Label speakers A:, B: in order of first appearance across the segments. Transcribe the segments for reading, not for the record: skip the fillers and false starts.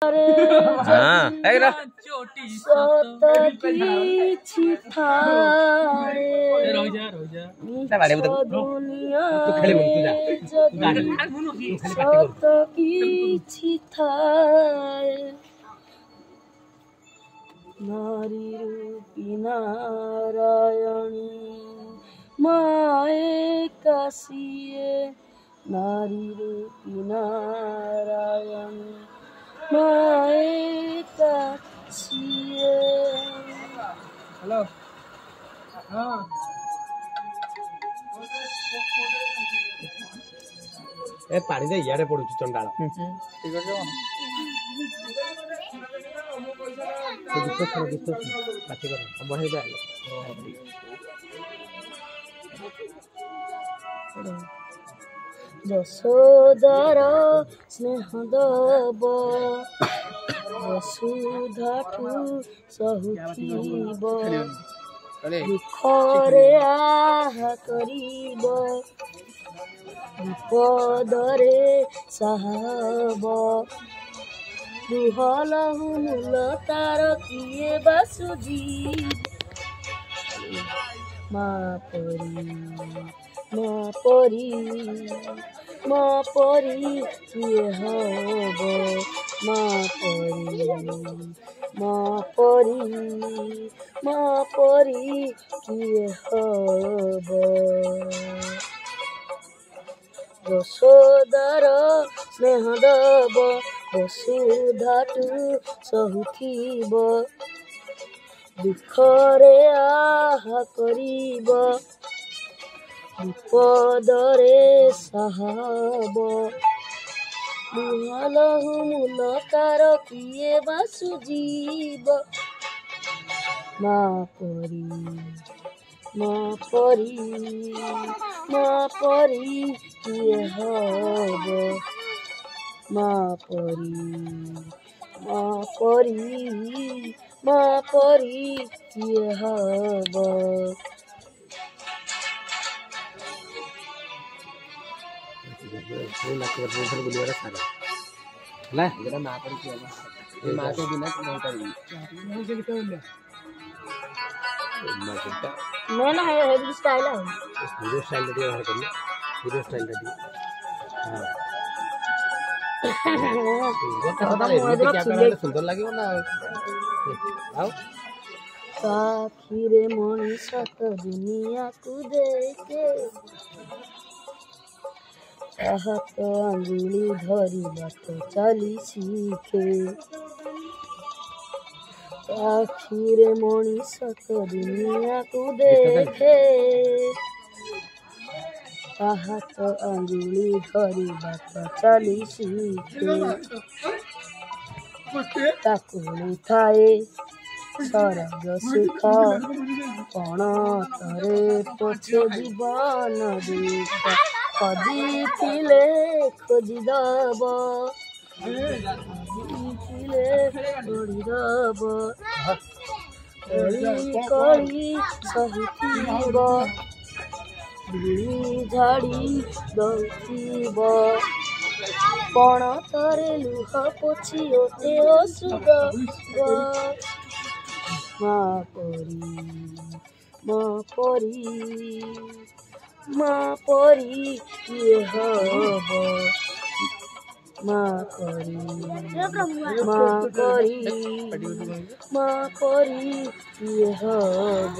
A: हाँ
B: नारी रूपी नारायणी माए काशिये नारी रूपी नारायणी माए काशिये।
C: हेलो हाँ
A: ए पानी दे यारे पड़ुची चंडाल
C: ठीक है
B: যশোদার স্নেহ দব বসুধাঠু সহুথিব দুঃখরে আহা করিব বিপদরে সাহাব দুহলহু মূল তার কিয়ে বা সুজীব মা পরি কিয়ে হব মা পরি কিয়ে হব। যশোদার স্নেহ দব বসুধাঠু সহুথিব দুঃখরে আহা করিব বিপদরে সাহাব দুহলহু মূল তার কিয়ে বা সুজীব মা পরি কিয়ে হব মা পরি কিয়ে হব।
A: बुलिबार सारा ना जेटा माँ पर माँ के बिना नहीं करेंगे
B: मैं ना हेवी स्टाइल है
A: हीरो स्टाइल दिया बाहर करना हीरो स्टाइल दिया सुंदर लगे ना आओ
B: साखीरे मनीष तो दुनिया को देखे हाथ अंगुली धरी बात चली सीखे आखिरे मनीष तो दुनिया को देखे हाथ अंगुली धरी बात चली सीखे ताकुली थाए सरग सुख कण तरे पछे जीवन देख खजिले खोजिदब दौड़ीदब करी सहुथिब झाड़ी दौथिब कण तरे लुह पोछि ओते असुद माँ परी किए हब माँ परी किए हब।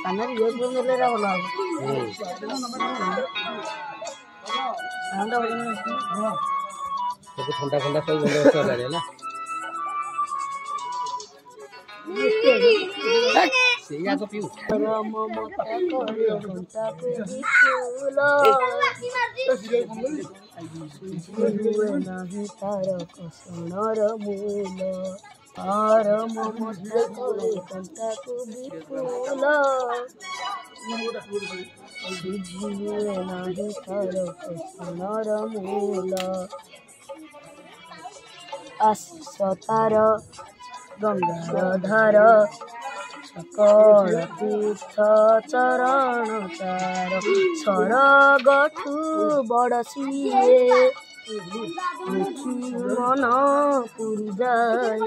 B: कानर ये तो मेरे रा बोला ठंडा
A: ठंडा सब बंदोबस्त चला रहे ना सेया को पिऊ
B: राम मत करे घंटा को बिछुला नाही तार कसणर मूल आर मत करे घंटा को बिछुला सुझिए नाही तार कसणर मूल आशिष तार गंगार धार सकल तीर्थ चरण तार सरगठु बड़ सिए देखी मन पुरी जाए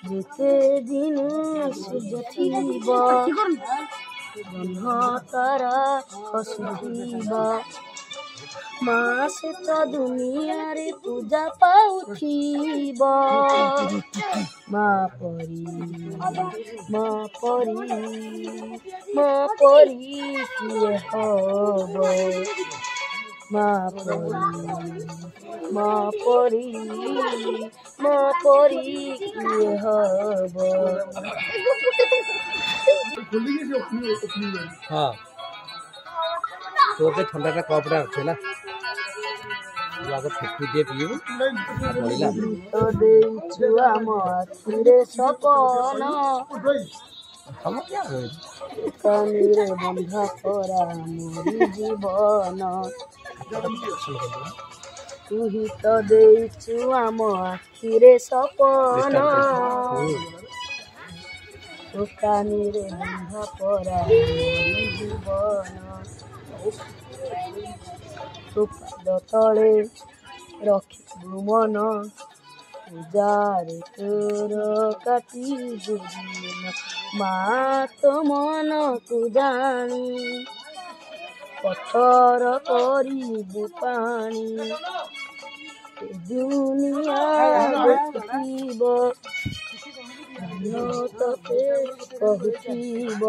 B: जेते दिन सूर्य थिब ब्रह्म तारा खसुथिबा माँ से तो दुनिया रे पूजा पाउथिब माँ परी किए हब माँ परी किए हब
A: हाँ तो पे ठंडा का कपड़ा अच्छे ना आगे फेंकू दिए पीबू बढ़िला
B: तो देइछु आम आखिरे सपन
A: हम क्या हो
B: कानिरे बंधा परा मोरी जीवन तू ही तो देइछु आम आखिरे सपन तो कानिरे बंधा परा मोरी जीवन तो पाद तले रखिबु मन पूजारे तोर काटी दुदिन माँ तो मन तू जानी पत्थर करिबु पानी ए दुनिया देखिब तते कहथिब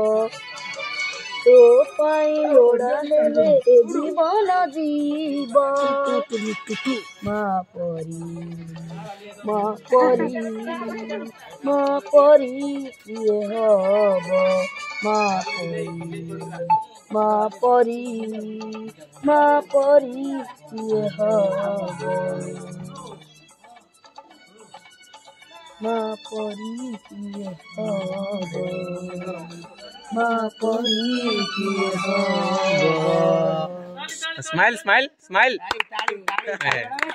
B: तो पाई लोड़ा हेले ए जीवन जीव माँ परी किए हब माँ परी किए हब माँ परी किए हब माँ परी किए हब
A: स्माइल